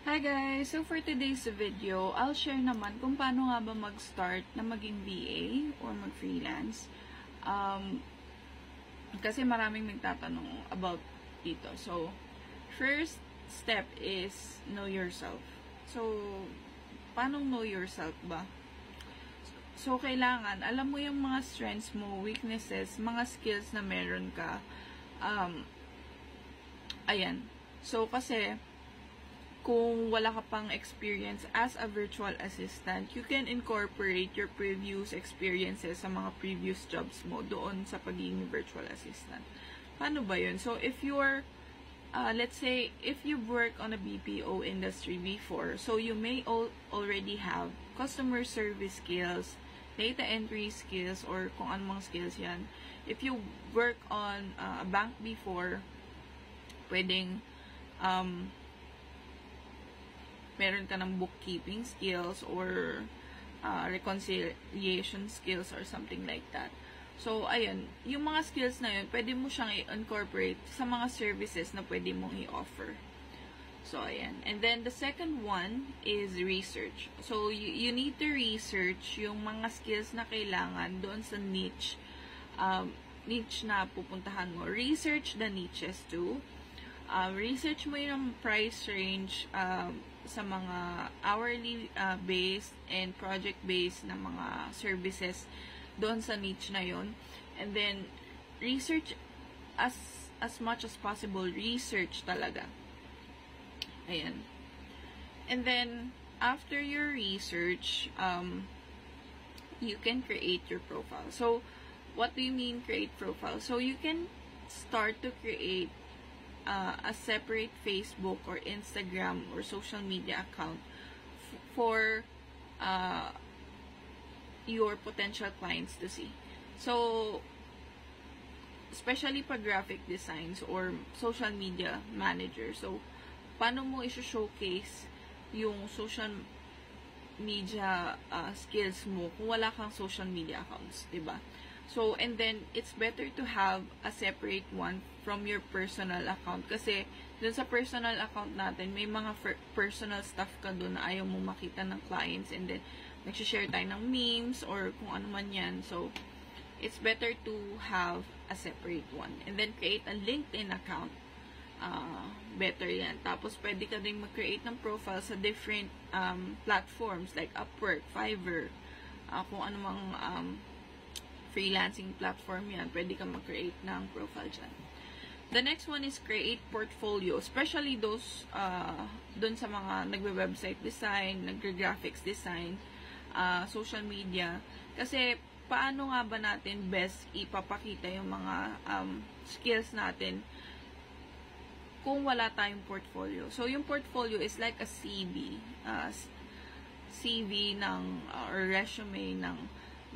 Hi guys! So for today's video, I'll share naman kung paano nga ba mag-start na maging VA or mag-freelance. Kasi maraming nagtatanong about dito. So, first step is know yourself. So, paano know yourself ba? So, kailangan, alam mo yung mga strengths mo, weaknesses, mga skills na meron ka. Ayan. So, kasi, kung wala ka pang experience as a virtual assistant, you can incorporate your previous experiences sa mga previous jobs mo doon sa pagiging virtual assistant. Paano ba yun? So, if you're, let's say, if you work on a BPO industry before, so you may already have customer service skills, data entry skills, or kung anong skills yan. If you work on a bank before, pwedeng, meron ka ng bookkeeping skills or reconciliation skills or something like that. So, ayun, yung mga skills na yun, pwede mo siyang i-incorporate sa mga services na pwede mong i-offer. So, ayan. And then, the second one is research. So, you need to research yung mga skills na kailangan doon sa niche na pupuntahan mo. Research the niches too. Research mo yung price range sa mga hourly based and project based na mga services doon sa niche na yon. And then research as much as possible, research talaga. Ayan. And then after your research, you can create your profile. So what do you mean create profile? So you can start to create a separate Facebook or Instagram or social media account for your potential clients to see. So, especially pag graphic designs or social media manager. So, paano mo i-showcase yung social media skills mo kung wala kang social media accounts, diba? So, and then, it's better to have a separate one from your personal account. Kasi, dun sa personal account natin, may mga personal stuff ka dun na ayaw mo makita ng clients. And then, nagsishare tayo ng memes or kung ano man yan. So, it's better to have a separate one. And then, create a LinkedIn account. Better yan. Tapos, pwede ka din mag-create ng profile sa different platforms like Upwork, Fiverr, kung ano mang freelancing platform yan, pwede ka mag-create ng profile dyan. The next one is create portfolio, especially those dun sa mga nagwe-website design, nagre-graphics design, social media. Kasi, paano nga ba natin best ipapakita yung mga skills natin kung wala tayong portfolio? So, yung portfolio is like a CV. CV ng, or resume ng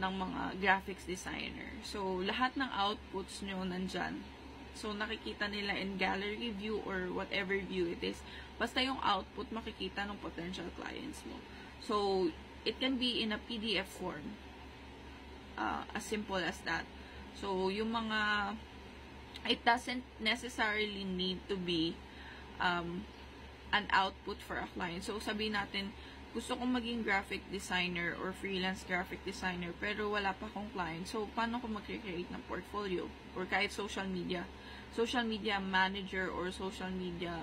mga graphics designer. So, lahat ng outputs nyo nandyan. So, nakikita nila in gallery view or whatever view it is. Basta yung output makikita ng potential clients mo. So, it can be in a PDF form. As simple as that. So, yung mga, it doesn't necessarily need to be an output for a client. So, sabihin natin, gusto kong maging graphic designer or freelance graphic designer pero wala pa akong client. So, paano ko mag-create ng portfolio? Or kahit social media manager or social media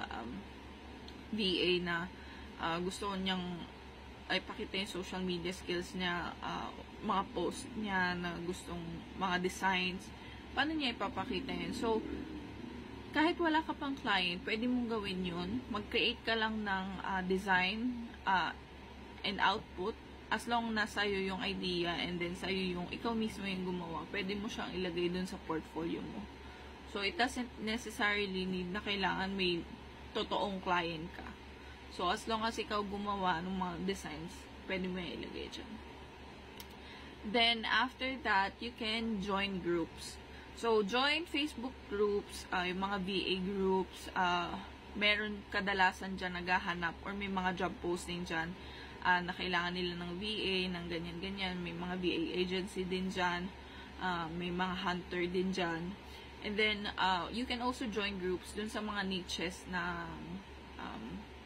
VA na gusto niyang ay pakita yung social media skills niya, mga post niya na gustong mga designs. Paano niya ipapakita yun? So, kahit wala ka pang client, pwede mong gawin yun. Mag-create ka lang ng design and output, as long na sa'yo yung idea and then sa'yo yung ikaw mismo yung gumawa, pwede mo siyang ilagay dun sa portfolio mo. So, it doesn't necessarily need na kailangan may totoong client ka. So, as long as ikaw gumawa ng mga designs, pwede mo yung ilagay dyan. Then, after that, you can join groups. So, join Facebook groups, yung mga VA groups, meron kadalasan dyan naghahanap or may mga job posting dyan na kailangan nila ng VA, ng ganyan-ganyan. May mga VA agency din dyan. May mga hunter din dyan. And then, you can also join groups dun sa mga niches na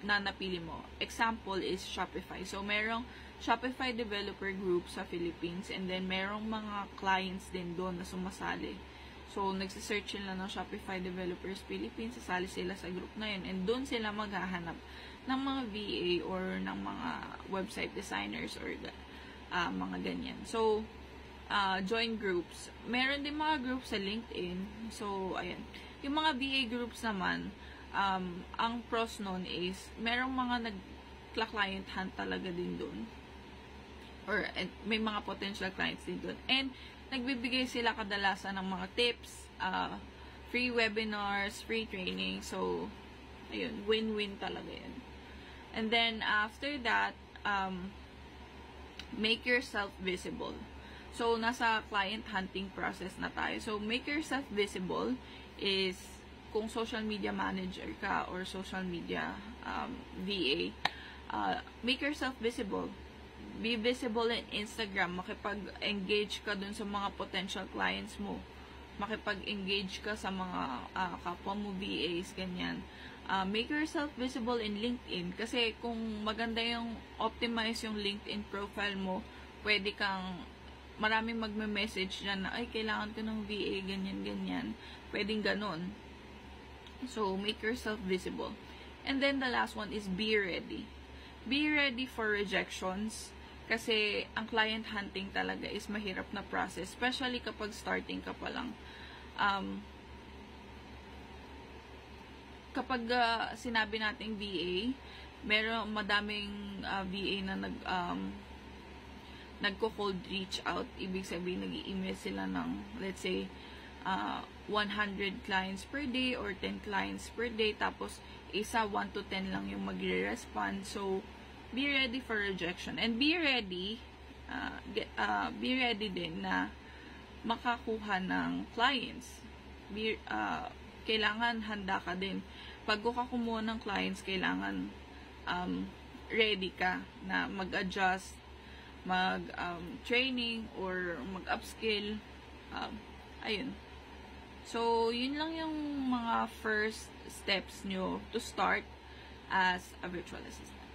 na napili mo. Example is Shopify. So, merong Shopify developer group sa Philippines, and then merong mga clients din doon na sumasali. So, nagsisearch sila ng Shopify Developers Philippines, sasali sila sa group na yun, and doon sila maghahanap ng mga VA or ng mga website designers or mga ganyan. So, join groups. Meron din mga groups sa LinkedIn. So, ayan. Yung mga VA groups naman, ang pros nun is, merong mga nagka-client hunt talaga din dun. Or, may mga potential clients din dun. And, nagbibigay sila kadalasan ng mga tips, free webinars, free training. So, ayun, win-win talaga yun. And then, after that, make yourself visible. So, nasa client hunting process na tayo. So, make yourself visible is kung social media manager ka or social media VA, make yourself visible. Be visible in Instagram. Makipag-engage ka dun sa mga potential clients mo. Makipag-engage ka sa mga kapwa mo VAs, ganyan. Make yourself visible in LinkedIn. Kasi kung maganda yung optimize yung LinkedIn profile mo, pwede kang maraming magme-message dyan na, ay, kailangan ko ng VA, ganyan, ganyan. Pwedeng ganun. So, make yourself visible. And then, the last one is be ready. Be ready for rejections. Kasi, ang client hunting talaga is mahirap na process. Especially kapag starting ka pa lang. Kapag sinabi nating VA, meron madaming VA na nagko-cold reach out. Ibig sabihin, nag-i-email sila ng, let's say, 100 clients per day or 10 clients per day. Tapos, isa 1 to 10 lang yung magre-respond. So, be ready for rejection. And be ready din na makakuha ng clients. Kailangan handa ka din. Pag ka kumuha ng clients, kailangan ready ka na mag-adjust, mag-training, or mag-upskill. Ayun. So, yun lang yung mga first steps nyo to start as a virtual assistant.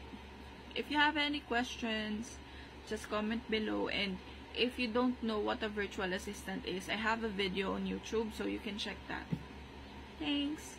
If you have any questions, just comment below. And if you don't know what a virtual assistant is, I have a video on YouTube, so you can check that. Thanks!